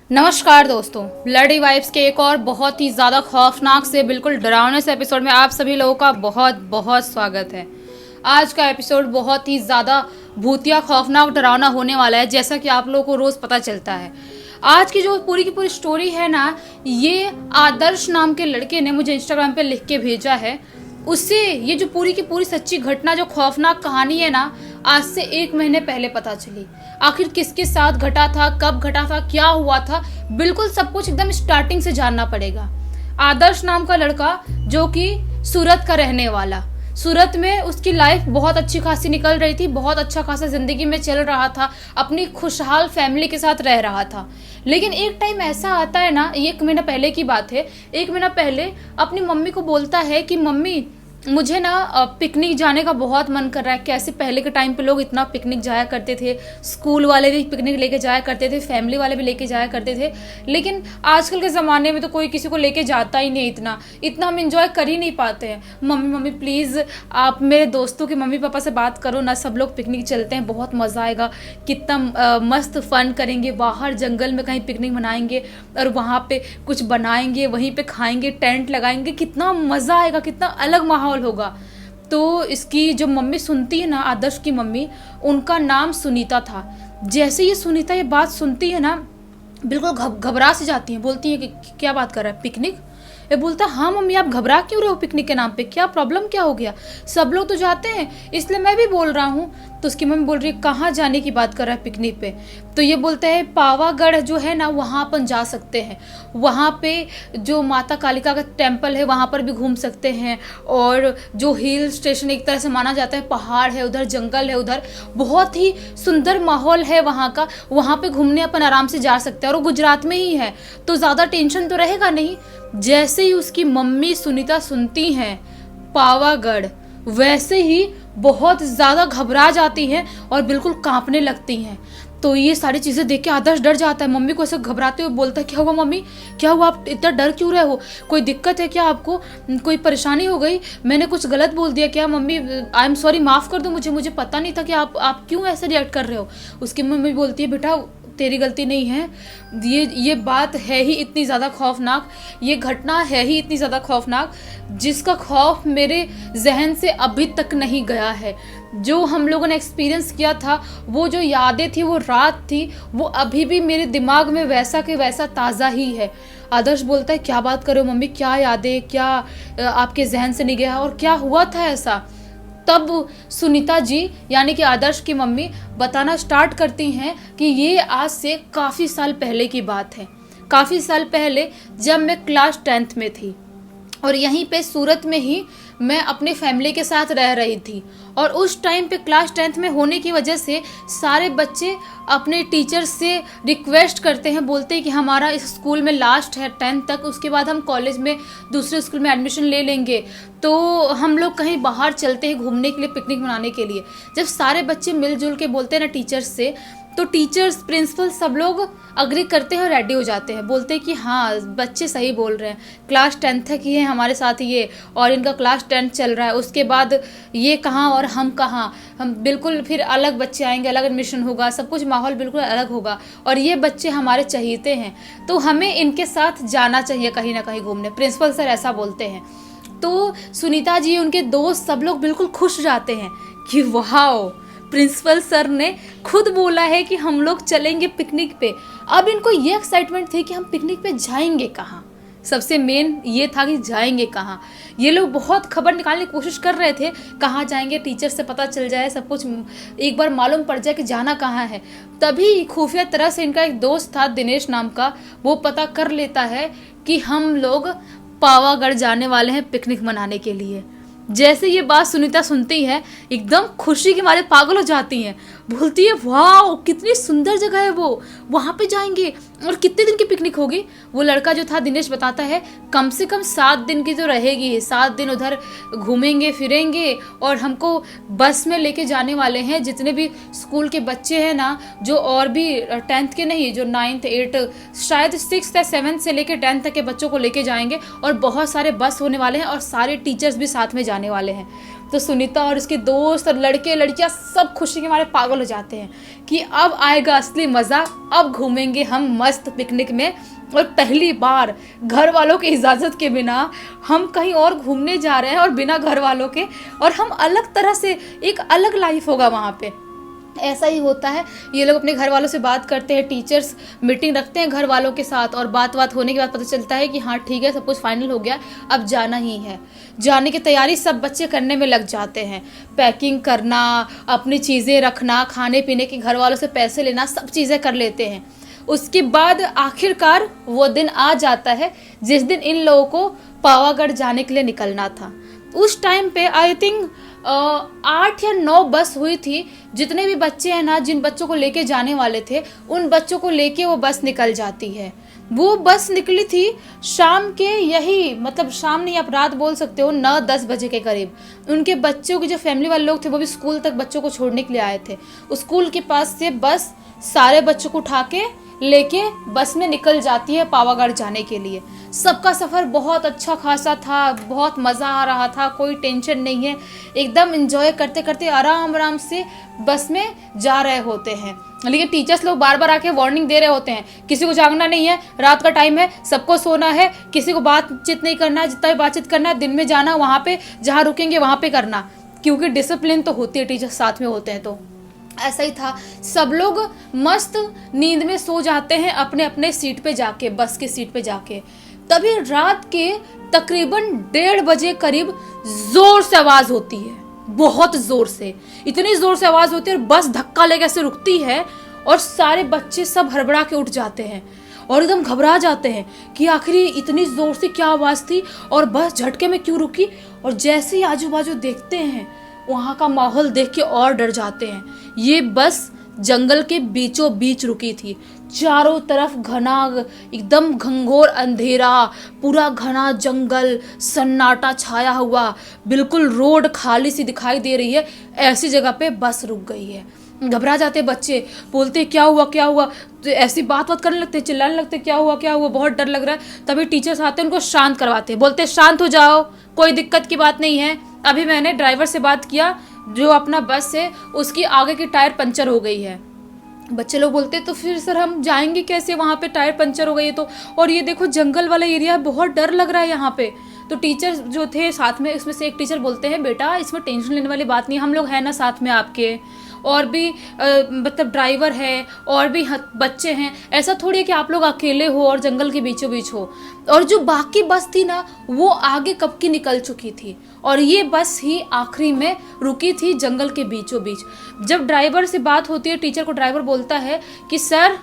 नमस्कार दोस्तों, bloody vibes के एक और बहुत ही ज़्यादा खौफनाक से बिल्कुल डरावने से एपिसोड में आप सभी लोगों का बहुत बहुत स्वागत है। आज का एपिसोड बहुत ही ज़्यादा भूतिया, खौफनाक, डरावना होने वाला है, जैसा कि आप लोगों को रोज़ पता चलता है। आज की जो पूरी की पूरी स्टोरी है ना, ये आदर्श नाम के लड़के ने मुझे इंस्टाग्राम पे लिख के भेजा है। उससे ये जो पूरी की पूरी सच्ची घटना, जो खौफनाक कहानी है ना, आज से 1 महीने पहले पता चली। आखिर किसके साथ घटा था, कब घटा था, क्या हुआ था, बिल्कुल सब कुछ एकदम स्टार्टिंग से जानना पड़ेगा। आदर्श नाम का लड़का, जो कि सूरत का रहने वाला, सूरत में उसकी लाइफ बहुत अच्छी खासी निकल रही थी, बहुत अच्छा खासा ज़िंदगी में चल रहा था, अपनी खुशहाल फैमिली के साथ रह रहा था। लेकिन एक टाइम ऐसा आता है ना, 1 महीना पहले की बात है, 1 महीना पहले अपनी मम्मी को बोलता है कि मम्मी मुझे ना पिकनिक जाने का बहुत मन कर रहा है। कैसे पहले के टाइम पे लोग इतना पिकनिक जाया करते थे, स्कूल वाले भी पिकनिक लेके जाया करते थे, फैमिली वाले भी लेके जाया करते थे। लेकिन आजकल के ज़माने में तो कोई किसी को लेके जाता ही नहीं, इतना हम इंजॉय कर ही नहीं पाते हैं। मम्मी प्लीज़ आप मेरे दोस्तों के मम्मी पापा से बात करो ना, सब लोग पिकनिक चलते हैं, बहुत मज़ा आएगा, कितना मस्त फ़न करेंगे, बाहर जंगल में कहीं पिकनिक मनाएंगे और वहाँ पे कुछ बनाएंगे, वहीं पे खाएंगे, टेंट लगाएंगे, कितना मज़ा आएगा, कितना अलग माहौल होगा। तो इसकी जो मम्मी सुनती है ना, आदर्श की मम्मी, उनका नाम सुनीता था। जैसे ये सुनीता ये बात सुनती है ना, बिल्कुल घबरा से जाती है, बोलती है कि क्या बात कर रहा है, पिकनिक? ये बोलता है हाँ मम्मी, आप घबरा क्यों रहे हो पिकनिक के नाम पे, क्या प्रॉब्लम क्या हो गया, सब लोग तो जाते हैं इसलिए मैं भी बोल रहा हूँ। तो उसकी मम्मी बोल रही है कहाँ जाने की बात कर रहा है पिकनिक पे? तो ये बोलते हैं पावागढ़ जो है ना, वहाँ अपन जा सकते हैं, वहाँ पे जो माता कालिका का टेम्पल है वहाँ पर भी घूम सकते हैं, और जो हिल स्टेशन एक तरह से माना जाता है, पहाड़ है उधर, जंगल है उधर, बहुत ही सुंदर माहौल है वहाँ का, वहाँ पे घूमने अपन आराम से जा सकते हैं, और वो गुजरात में ही है तो ज़्यादा टेंशन तो रहेगा नहीं। जैसे ही उसकी मम्मी सुनीता सुनती हैं पावागढ़, वैसे ही बहुत ज़्यादा घबरा जाती हैं और बिल्कुल कांपने लगती हैं। तो ये सारी चीज़ें देख के आदर्श डर जाता है, मम्मी को ऐसे घबराते हुए बोलता है क्या हुआ मम्मी, क्या हुआ, आप इतना डर क्यों रहे हो, कोई दिक्कत है क्या आपको, कोई परेशानी हो गई, मैंने कुछ गलत बोल दिया क्या मम्मी, आई एम सॉरी, माफ़ कर दो मुझे पता नहीं था कि आप क्यों ऐसे रिएक्ट कर रहे हो। उसकी मम्मी बोलती है बेटा तेरी गलती नहीं है, ये बात है ही इतनी ज़्यादा खौफनाक, ये घटना है ही इतनी ज़्यादा खौफनाक, जिसका खौफ मेरे जहन से अभी तक नहीं गया है। जो हम लोगों ने एक्सपीरियंस किया था, वो जो यादें थी, वो रात थी, वो अभी भी मेरे दिमाग में वैसा के वैसा ताज़ा ही है। आदर्श बोलता है क्या बात कर रहे हो मम्मी, क्या यादें, क्या आपके जहन से नहीं गया और क्या हुआ था ऐसा? तब सुनीता जी यानी कि आदर्श की मम्मी बताना स्टार्ट करती हैं कि ये आज से काफ़ी साल पहले की बात है। काफ़ी साल पहले जब मैं क्लास 10th में थी, और यहीं पे सूरत में ही मैं अपने फैमिली के साथ रह रही थी। और उस टाइम पे क्लास 10th में होने की वजह से सारे बच्चे अपने टीचर से रिक्वेस्ट करते हैं, बोलते हैं कि हमारा इस स्कूल में लास्ट है 10th तक, उसके बाद हम कॉलेज में दूसरे स्कूल में एडमिशन ले लेंगे, तो हम लोग कहीं बाहर चलते हैं घूमने के लिए, पिकनिक मनाने के लिए। जब सारे बच्चे मिलजुल के बोलते हैं ना टीचर्स से, तो टीचर्स, प्रिंसिपल, सब लोग अग्री करते हैं और रेडी हो जाते हैं, बोलते हैं कि हाँ बच्चे सही बोल रहे हैं, क्लास 10th तक ही है हमारे साथ ये, और इनका क्लास 10th चल रहा है, उसके बाद ये कहाँ और हम कहाँ, हम बिल्कुल फिर अलग बच्चे आएंगे, अलग एडमिशन होगा, सब कुछ माहौल बिल्कुल अलग होगा, और ये बच्चे हमारे चहीते हैं, तो हमें इनके साथ जाना चाहिए कहीं ना कहीं घूमने, प्रिंसिपल सर ऐसा बोलते हैं। तो सुनीता जी, उनके दोस्त, सब लोग बिल्कुल खुश जाते हैं कि वाह, प्रिंसिपल सर ने खुद बोला है कि हम लोग चलेंगे पिकनिक पे। अब इनको ये एक्साइटमेंट थी कि हम पिकनिक पे जाएंगे कहाँ, सबसे मेन ये था कि जाएंगे कहाँ। ये लोग बहुत खबर निकालने की कोशिश कर रहे थे, कहाँ जाएंगे, टीचर से पता चल जाए, सब कुछ एक बार मालूम पड़ जाए कि जाना कहाँ है। तभी खुफिया तरह से इनका एक दोस्त था दिनेश नाम का, वो पता कर लेता है कि हम लोग पावागढ़ जाने वाले हैं पिकनिक मनाने के लिए। जैसे ये बात सुनीता सुनती है, एकदम खुशी के मारे पागल हो जाती हैं, बोलती है वाह कितनी सुंदर जगह है वो, वहाँ पे जाएंगे, और कितने दिन की पिकनिक होगी? वो लड़का जो था दिनेश बताता है कम से कम 7 दिन की तो रहेगी, 7 दिन उधर घूमेंगे फिरेंगे, और हमको बस में लेके जाने वाले हैं, जितने भी स्कूल के बच्चे हैं ना, जो और भी 10th के नहीं, जो 9th 8th शायद 6th या 7th से लेके 10th तक के बच्चों को लेके जाएंगे, और बहुत सारे बस होने वाले हैं और सारे टीचर्स भी साथ में जाने वाले हैं। तो सुनीता और उसके दोस्त और लड़के लड़कियां सब खुशी के मारे पागल हो जाते हैं कि अब आएगा असली मज़ा, अब घूमेंगे हम मस्त पिकनिक में। और पहली बार घर वालों की इजाज़त के बिना हम कहीं और घूमने जा रहे हैं, और बिना घर वालों के, और हम अलग तरह से, एक अलग लाइफ होगा वहाँ पे। ऐसा ही होता है, ये लोग अपने घर वालों से बात करते हैं, टीचर्स मीटिंग रखते हैं घर वालों के साथ, और बात होने के बाद पता चलता है कि हाँ ठीक है, सब कुछ फाइनल हो गया, अब जाना ही है। जाने की तैयारी सब बच्चे करने में लग जाते हैं, पैकिंग करना, अपनी चीज़ें रखना, खाने पीने के घर वालों से पैसे लेना, सब चीज़ें कर लेते हैं। उसके बाद आखिरकार वो दिन आ जाता है जिस दिन इन लोगों को पावागढ़ जाने के लिए निकलना था। उस टाइम पे आई थिंक 8 या 9 बस हुई थी। जितने भी बच्चे हैं ना, जिन बच्चों को लेके जाने वाले थे, उन बच्चों को लेके वो बस निकल जाती है। वो बस निकली थी शाम के, यही मतलब शाम नहीं, आप रात बोल सकते हो, 9-10 बजे के करीब। उनके बच्चों के जो फैमिली वाले लोग थे वो भी स्कूल तक बच्चों को छोड़ने के लिए आए थे। स्कूल के पास से बस सारे बच्चों को उठा के लेके बस में निकल जाती है पावागढ़ जाने के लिए। सबका सफ़र बहुत अच्छा खासा था, बहुत मज़ा आ रहा था, कोई टेंशन नहीं है, एकदम एंजॉय करते करते आराम आराम से बस में जा रहे होते हैं। लेकिन टीचर्स लोग बार बार आके वार्निंग दे रहे होते हैं, किसी को जागना नहीं है, रात का टाइम है, सबको सोना है, किसी को बातचीत नहीं करना है, जितना भी बातचीत करना है दिन में जाना, वहाँ पे जहाँ रुकेंगे वहाँ पे करना, क्योंकि डिसिप्लिन तो होती है, टीचर्स साथ में होते हैं। तो ऐसा ही था, सब लोग मस्त नींद में सो जाते हैं अपने अपने सीट पे जाके, बस की सीट पे जाके। तभी रात के तकरीबन 1:30 बजे करीब जोर से आवाज होती है, बहुत जोर से, इतनी जोर से आवाज होती है और बस धक्का लेके ऐसे रुकती है, और सारे बच्चे सब हड़बड़ा के उठ जाते हैं और एकदम घबरा जाते हैं कि आखिर इतनी जोर से क्या आवाज थी और बस झटके में क्यों रुकी। और जैसे ही आजू बाजू देखते हैं, वहाँ का माहौल देख के और डर जाते हैं। ये बस जंगल के बीचों बीच रुकी थी, चारों तरफ घना, एकदम घंघोर अंधेरा, पूरा घना जंगल, सन्नाटा छाया हुआ, बिल्कुल रोड खाली सी दिखाई दे रही है। ऐसी जगह पे बस रुक गई है। घबरा जाते बच्चे, बोलते क्या हुआ क्या हुआ, तो ऐसी बात करने लगते, चिल्लाने लगते क्या हुआ, बहुत डर लग रहा है। तभी टीचर्स आते हैं, उनको शांत करवाते, बोलते शांत हो जाओ, कोई दिक्कत की बात नहीं है। अभी मैंने ड्राइवर से बात किया, जो अपना बस है उसकी आगे की टायर पंचर हो गई है। बच्चे लोग बोलते तो फिर सर हम जाएंगे कैसे, वहाँ पे टायर पंचर हो गई है तो, और ये देखो जंगल वाला एरिया है, बहुत डर लग रहा है यहाँ पे। तो टीचर जो थे साथ में, इसमें से एक टीचर बोलते हैं बेटा इसमें टेंशन लेने वाली बात नहीं है, हम लोग हैं ना साथ में आपके, और भी मतलब ड्राइवर है और भी बच्चे हैं, ऐसा थोड़ी है कि आप लोग अकेले हो और जंगल के बीचों बीच हो। और जो बाकी बस थी ना, वो आगे कब की निकल चुकी थी, और ये बस ही आखिरी में रुकी थी जंगल के बीचों बीच। जब ड्राइवर से बात होती है, टीचर को ड्राइवर बोलता है कि सर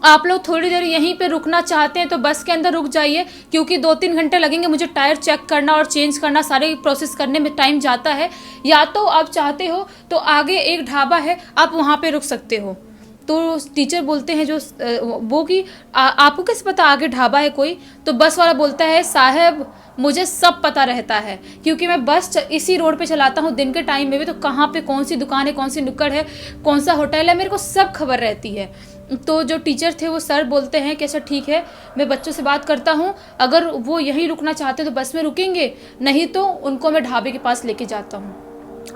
आप लोग थोड़ी देर यहीं पे रुकना चाहते हैं तो बस के अंदर रुक जाइए, क्योंकि 2-3 घंटे लगेंगे मुझे टायर चेक करना और चेंज करना, सारे प्रोसेस करने में टाइम जाता है। या तो आप चाहते हो तो आगे एक ढाबा है, आप वहाँ पे रुक सकते हो। तो टीचर बोलते हैं जो वो कि आपको कैसे पता आगे ढाबा है कोई? तो बस वाला बोलता है साहब मुझे सब पता रहता है, क्योंकि मैं बस इसी रोड पे चलाता हूँ दिन के टाइम में भी, तो कहाँ पे कौन सी दुकान है, कौन सी नुक्कड़ है, कौन सा होटल है, मेरे को सब खबर रहती है। तो जो टीचर थे वो सर बोलते हैं कि अच्छा ठीक है, मैं बच्चों से बात करता हूँ, अगर वो यहीं रुकना चाहते तो बस में रुकेंगे, नहीं तो उनको मैं ढाबे के पास लेके जाता हूँ।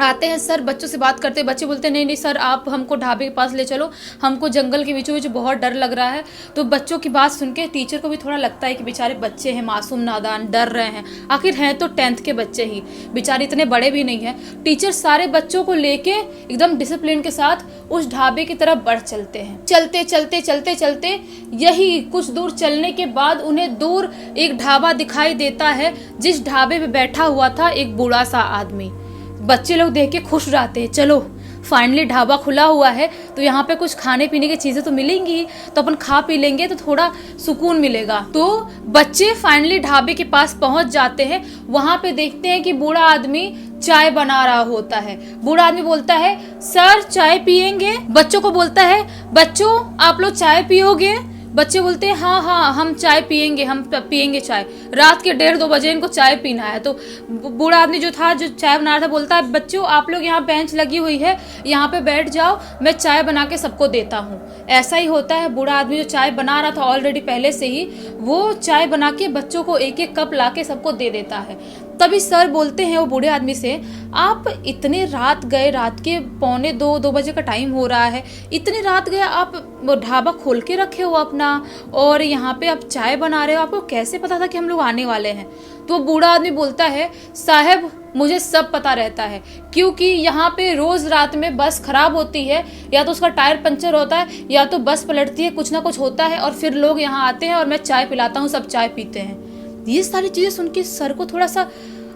आते हैं सर, बच्चों से बात करते, बच्चे बोलते नहीं सर आप हमको ढाबे के पास ले चलो, हमको जंगल के बीचों बीच बहुत डर लग रहा है। तो बच्चों की बात सुन के टीचर को भी थोड़ा लगता है कि बेचारे बच्चे हैं, मासूम नादान, डर रहे हैं, आखिर हैं तो 10th के बच्चे ही, बेचारे इतने बड़े भी नहीं हैं। टीचर सारे बच्चों को लेके एकदम डिसिप्लिन के साथ उस ढाबे की तरफ बढ़ चलते हैं। चलते चलते चलते चलते यही कुछ दूर चलने के बाद उन्हें दूर एक ढाबा दिखाई देता है, जिस ढाबे पे बैठा हुआ था एक बूढ़ा सा आदमी। बच्चे लोग देख के खुश रहते हैं, चलो फाइनली ढाबा खुला हुआ है तो यहाँ पे कुछ खाने पीने की चीज़ें तो मिलेंगी, तो अपन खा पी लेंगे तो थोड़ा सुकून मिलेगा। तो बच्चे फाइनली ढाबे के पास पहुँच जाते हैं। वहाँ पे देखते हैं कि बूढ़ा आदमी चाय बना रहा होता है। बूढ़ा आदमी बोलता है सर चाय पियेंगे? बच्चों को बोलता है बच्चों आप लोग चाय पियोगे? बच्चे बोलते हैं हाँ हम चाय पियेंगे, हम पियेंगे चाय। रात के 1:30-2 बजे इनको चाय पीना है। तो बूढ़ा आदमी जो चाय बना रहा था बोलता है बच्चों आप लोग यहाँ बेंच लगी हुई है, यहाँ पे बैठ जाओ, मैं चाय बना के सबको देता हूँ। ऐसा ही होता है, बूढ़ा आदमी जो चाय बना रहा था ऑलरेडी पहले से ही, वो चाय बना के बच्चों को एक एक कप ला के सबको दे देता है। तभी सर बोलते हैं वो बूढ़े आदमी से, आप इतने रात गए, रात के 1:45-2 बजे का टाइम हो रहा है, इतनी रात गए आप ढाबा खोल के रखे हो अपना और यहाँ पे आप चाय बना रहे हो, आपको कैसे पता था कि हम लोग आने वाले हैं? तो बूढ़ा आदमी बोलता है, साहब मुझे सब पता रहता है, क्योंकि यहाँ पे रोज़ रात में बस ख़राब होती है, या तो उसका टायर पंचर होता है या तो बस पलटती है, कुछ ना कुछ होता है और फिर लोग यहाँ आते हैं और मैं चाय पिलाता हूँ, सब चाय पीते हैं। ये सारी चीज़ें सुन के सर को थोड़ा सा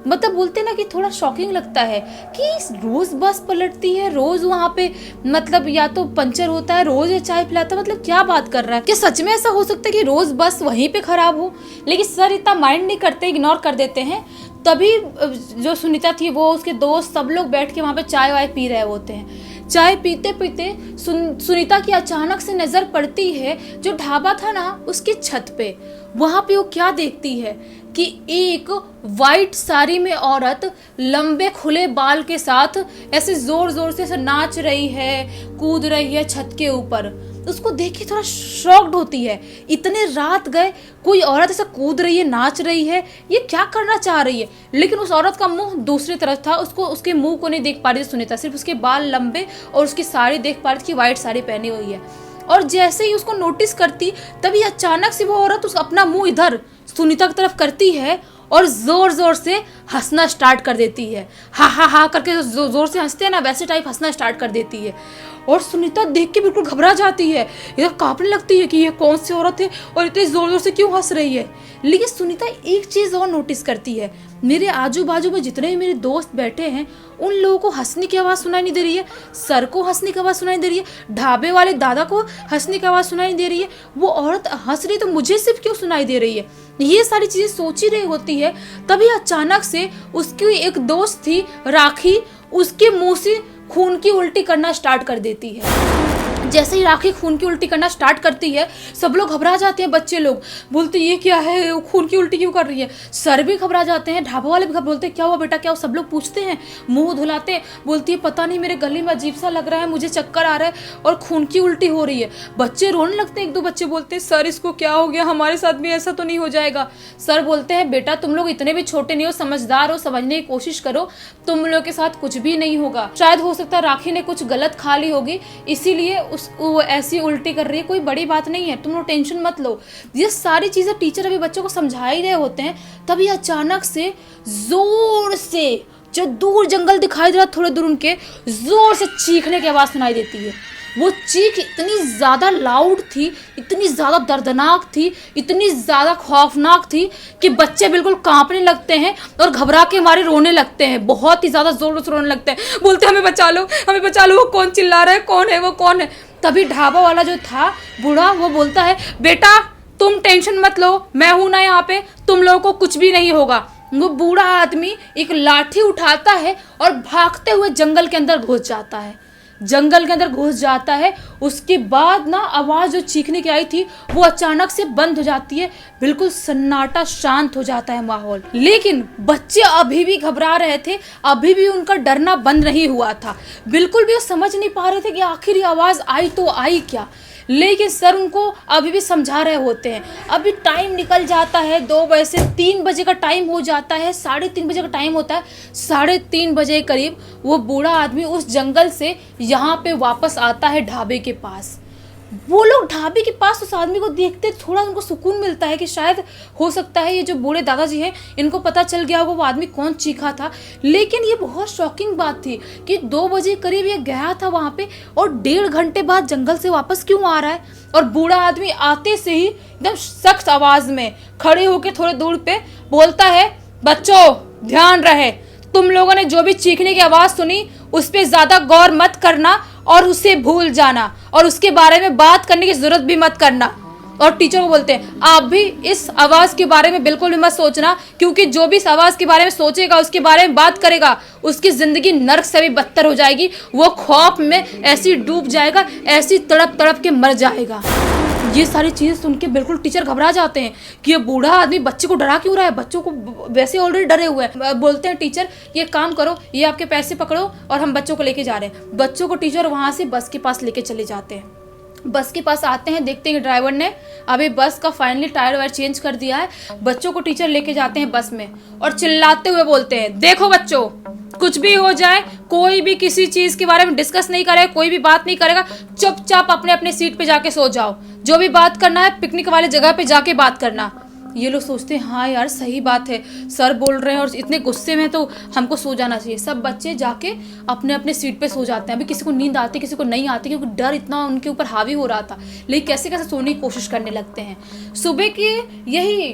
मतलब बोलते ना कि थोड़ा शॉकिंग लगता है कि रोज़ बस पलटती है, रोज़ वहाँ पे मतलब या तो पंचर होता है, रोज़ ये चाय पिलाता है, मतलब क्या बात कर रहा है? क्या सच में ऐसा हो सकता है कि रोज़ बस वहीं पे ख़राब हो? लेकिन सर इतना माइंड नहीं करते, इग्नोर कर देते हैं। तभी जो सुनीता थी वो उसके दोस्त सब लोग बैठ के वहाँ पे चाय वाय पी रहे होते हैं। चाय पीते पीते सुनीता की अचानक से नज़र पड़ती है जो ढाबा था ना उसकी छत पे। वहाँ पे वो क्या देखती है कि एक वाइट साड़ी में औरत लंबे खुले बाल के साथ ऐसे जोर जोर से नाच रही है, कूद रही है छत के ऊपर। उसको देख के थोड़ा शॉक्ड होती है, इतने रात गए कोई औरत ऐसा कूद रही है, नाच रही है, ये क्या करना चाह रही है? लेकिन उस औरत का मुंह दूसरी तरफ था, उसको उसके मुंह को नहीं देख पा रही थी सुनीता, सिर्फ उसके बाल लंबे और उसकी साड़ी देख पा रही थी, वाइट साड़ी पहनी हुई है। और जैसे ही उसको नोटिस करती तभी अचानक से वो औरत उस अपना मुंह इधर सुनीता की तरफ करती है और जोर जोर से हंसना स्टार्ट कर देती है। हा हा हा करके जोर से हंसते हैं ना, वैसे टाइप हंसना स्टार्ट कर देती है। और सुनीता देख के बिल्कुल घबरा जाती है, इधर कांपने लगती है कि ये कौन सी औरत है और इतनी जोर जोर से क्यों हंस रही है। लेकिन सुनीता एक चीज़ और नोटिस करती है, मेरे आजू बाजू में जितने भी मेरे दोस्त बैठे हैं उन लोगों को हंसने की आवाज़ सुनाई नहीं दे रही है, सर को हंसने की आवाज़ सुनाई दे रही है, ढाबे वाले दादा को हंसने की आवाज़ सुनाई दे रही है, वो औरत हंस रही तो मुझे सिर्फ क्यों सुनाई दे रही है? ये सारी चीज़ें सोच ही रही होती है। तभी अचानक से उसकी एक दोस्त थी राखी, उसके मुंह से खून की उल्टी करना स्टार्ट कर देती है। जैसे ही राखी खून की उल्टी करना स्टार्ट करती है सब लोग घबरा जाते हैं, बच्चे लोग बोलते ये क्या है, खून की उल्टी क्यों कर रही है? सर भी घबरा जाते हैं, ढाबा वाले भी बोलते क्या हुआ बेटा, क्या हुआ? सब लोग पूछते हैं, मुंह धुलाते, बोलती है पता नहीं मेरे गले में अजीब सा लग रहा है, मुझे चक्कर आ रहा है और खून की उल्टी हो रही है। बच्चे रोने लगते हैं, 1-2 बच्चे बोलते हैं सर इसको क्या हो गया, हमारे साथ भी ऐसा तो नहीं हो जाएगा? सर बोलते हैं बेटा तुम लोग इतने भी छोटे नहीं हो, समझदार हो, समझने की कोशिश करो, तुम लोग के साथ कुछ भी नहीं होगा। शायद हो सकता है राखी ने कुछ गलत खा ली होगी इसीलिए वो ऐसी उल्टी कर रही है, कोई बड़ी बात नहीं है, तुम लोग टेंशन मत लो। ये सारी चीजें टीचर अभी बच्चों को समझा ही रहे होते हैं। तभी अचानक से जोर से जो दूर जंगल दिखाई दे रहा थोड़े दूर उनके, जोर से चीखने की आवाज सुनाई देती है। वो चीख इतनी ज़्यादा लाउड थी, इतनी ज़्यादा दर्दनाक थी, इतनी ज़्यादा खौफनाक थी कि बच्चे बिल्कुल कांपने लगते हैं और घबरा के मारे रोने लगते हैं, बहुत ही ज़्यादा जोर से रोने लगते हैं, बोलते हमें बचा लो, हमें बचा लो, वो कौन चिल्ला रहा है, कौन है वो, कौन है? तभी ढाबा वाला जो था बूढ़ा वो बोलता है बेटा तुम टेंशन मत लो, मैं हूं ना यहाँ पे, तुम लोगों को कुछ भी नहीं होगा। वो बूढ़ा आदमी एक लाठी उठाता है और भागते हुए जंगल के अंदर घुस जाता है। जंगल के अंदर घुस जाता है। उसके बाद ना आवाज़ जो चीखने की आई थी वो अचानक से बंद हो जाती है, बिल्कुल सन्नाटा शांत हो जाता है माहौल। लेकिन बच्चे अभी भी घबरा रहे थे, अभी भी उनका डरना बंद नहीं हुआ था, बिल्कुल भी वो समझ नहीं पा रहे थे कि आखिर ये आवाज़ आई तो आई क्या। लेकिन सर उनको अभी भी समझा रहे होते हैं। अभी टाइम निकल जाता है, 2 बजे से 3 बजे का टाइम हो जाता है, 3:30 बजे का टाइम होता है। 3:30 बजे के करीब वो बूढ़ा आदमी उस जंगल से यहाँ पे वापस आता है ढाबे के पास। वो लोग ढाबे के पास उस आदमी को देखते थोड़ा उनको सुकून मिलता है कि शायद हो सकता है ये जो बूढ़े दादाजी हैं इनको पता चल गया होगा वो आदमी कौन चीखा था। लेकिन ये बहुत शॉकिंग बात थी कि 2 बजे करीब ये गया था वहाँ पे और 1.5 घंटे बाद जंगल से वापस क्यों आ रहा है। और बूढ़ा आदमी आते से ही एकदम सख्त आवाज़ में खड़े होकर थोड़े दूर पे बोलता है, बच्चों ध्यान रहे, तुम लोगों ने जो भी चीखने की आवाज़ सुनी उस पर ज़्यादा गौर मत करना और उसे भूल जाना और उसके बारे में बात करने की ज़रूरत भी मत करना। और टीचर को बोलते हैं आप भी इस आवाज़ के बारे में बिल्कुल भी मत सोचना, क्योंकि जो भी इस आवाज़ के बारे में सोचेगा, उसके बारे में बात करेगा, उसकी ज़िंदगी नर्क से भी बदतर हो जाएगी। वो खौफ में ऐसी डूब जाएगा, ऐसी तड़प तड़प के मर जाएगा। ये सारी चीज़ें सुन के बिल्कुल टीचर घबरा जाते हैं कि ये बूढ़ा आदमी बच्चे को डरा क्यों रहा है, बच्चों को वैसे ऑलरेडी डरे हुए हैं। बोलते हैं टीचर ये काम करो, ये आपके पैसे पकड़ो और हम बच्चों को लेके जा रहे हैं। बच्चों को टीचर वहाँ से बस के पास लेके चले जाते हैं। बस के पास आते हैं, देखते हैं कि ड्राइवर ने अभी बस का फाइनली टायर वायर चेंज कर दिया है। बच्चों को टीचर लेके जाते हैं बस में और चिल्लाते हुए बोलते हैं, देखो बच्चों, कुछ भी हो जाए, कोई भी किसी चीज के बारे में डिस्कस नहीं करेगा, कोई भी बात नहीं करेगा, चुपचाप अपने अपने सीट पे जाके सो जाओ। जो भी बात करना है पिकनिक वाले जगह पे जाके बात करना। ये लोग सोचते हैं हाँ यार सही बात है, सर बोल रहे हैं और इतने गुस्से में तो हमको सो जाना चाहिए। सब बच्चे जाके अपने अपने सीट पे सो जाते हैं। अभी किसी को नींद आती, किसी को नहीं आती, क्योंकि डर इतना उनके ऊपर हावी हो रहा था। लेकिन कैसे कैसे सोने की कोशिश करने लगते हैं। सुबह के यही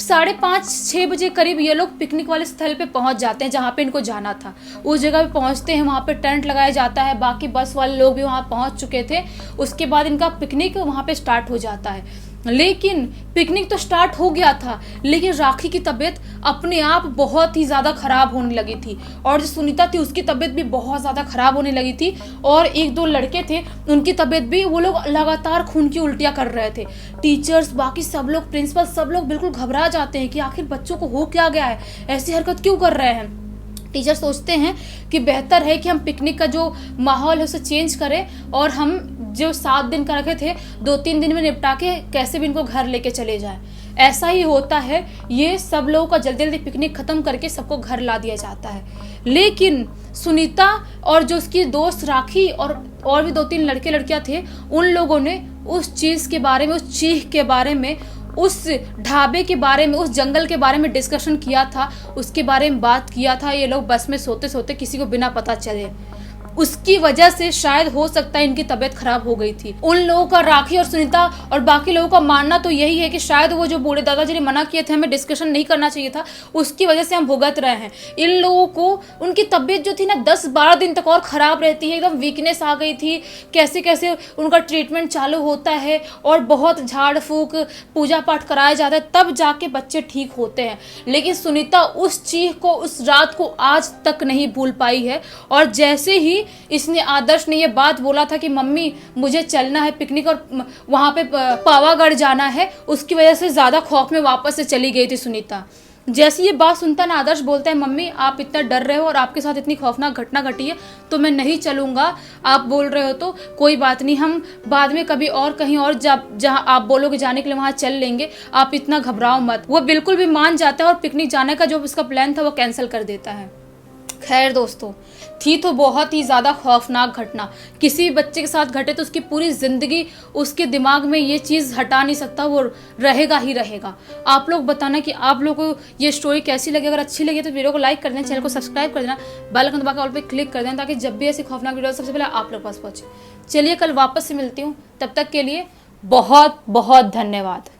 5:30-6 बजे करीब ये लोग पिकनिक वाले स्थल पे पहुंच जाते हैं जहाँ पे इनको जाना था। उस जगह पे पहुंचते हैं, वहाँ पे टेंट लगाया जाता है, बाकी बस वाले लोग भी वहाँ पहुँच चुके थे। उसके बाद इनका पिकनिक वहाँ पे स्टार्ट हो जाता है। लेकिन पिकनिक तो स्टार्ट हो गया था, लेकिन राखी की तबीयत अपने आप बहुत ही ज़्यादा ख़राब होने लगी थी। और जो सुनीता थी उसकी तबीयत भी बहुत ज़्यादा ख़राब होने लगी थी। और 1-2 लड़के थे उनकी तबीयत भी, वो लोग लगातार खून की उल्टियाँ कर रहे थे। टीचर्स, बाकी सब लोग, प्रिंसिपल, सब लोग बिल्कुल घबरा जाते हैं कि आखिर बच्चों को हो क्या गया है, ऐसी हरकत क्यों कर रहे हैं। टीचर सोचते हैं कि बेहतर है कि हम पिकनिक का जो माहौल है उसे चेंज करें और हम जो 7 दिन का रखे थे 2-3 दिन में निपटा के कैसे भी इनको घर लेके चले जाएं। ऐसा ही होता है, ये सब लोगों का जल्दी जल्दी पिकनिक ख़त्म करके सबको घर ला दिया जाता है। लेकिन सुनीता और जो उसकी दोस्त राखी और भी 2-3 लड़के लड़कियां थे, उन लोगों ने उस चीज़ के बारे में, उस चीख के बारे में, उस ढाबे के बारे में, उस जंगल के बारे में डिस्कशन किया था, उसके बारे में बात किया था। ये लोग बस में सोते सोते किसी को बिना पता चले, उसकी वजह से शायद हो सकता है इनकी तबीयत खराब हो गई थी। उन लोगों का, राखी और सुनीता और बाकी लोगों का मानना तो यही है कि शायद वो जो बूढ़े दादाजी ने मना किए थे हमें डिस्कशन नहीं करना चाहिए था, उसकी वजह से हम भुगत रहे हैं। इन लोगों को उनकी तबीयत जो थी ना 10-12 दिन तक और ख़राब रहती है, एकदम वीकनेस आ गई थी। कैसे कैसे उनका ट्रीटमेंट चालू होता है और बहुत झाड़ फूक, पूजा पाठ कराया जाता है, तब जाके बच्चे ठीक होते हैं। लेकिन सुनीता उस चीख को, उस रात को आज तक नहीं भूल पाई है। और जैसे ही इसने, आदर्श ने ये बात बोला था कि मम्मी मुझे चलना है पिकनिक और वहाँ पे पावागढ़ जाना है, उसकी वजह से ज़्यादा खौफ में वापस से चली गई थी सुनीता। जैसे ये बात सुनता ना आदर्श बोलता है, मम्मी आप इतना डर रहे हो और आपके साथ इतनी खौफनाक घटना घटी है तो मैं नहीं चलूँगा। आप बोल रहे हो तो कोई बात नहीं, हम बाद में कभी और कहीं और जहाँ आप बोलोगे जाने के लिए वहाँ चल लेंगे, आप इतना घबराओ मत। वो बिल्कुल भी मान जाता है और पिकनिक जाने का जो उसका प्लान था वो कैंसिल कर देता है। खैर दोस्तों, थी तो बहुत ही ज़्यादा खौफनाक घटना। किसी बच्चे के साथ घटे तो उसकी पूरी ज़िंदगी उसके दिमाग में ये चीज़ हटा नहीं सकता, वो रहेगा ही रहेगा। आप लोग बताना कि आप लोगों को ये स्टोरी कैसी लगी। अगर अच्छी लगी तो वीडियो को लाइक कर देना, चैनल को सब्सक्राइब कर देना, बेल आइकन दबा के ऑल पे क्लिक कर देना, ताकि जब भी ऐसी खौफनाक वीडियो सबसे पहले आप लोग पास पहुँचे। चलिए कल वापस से मिलती हूँ, तब तक के लिए बहुत बहुत धन्यवाद।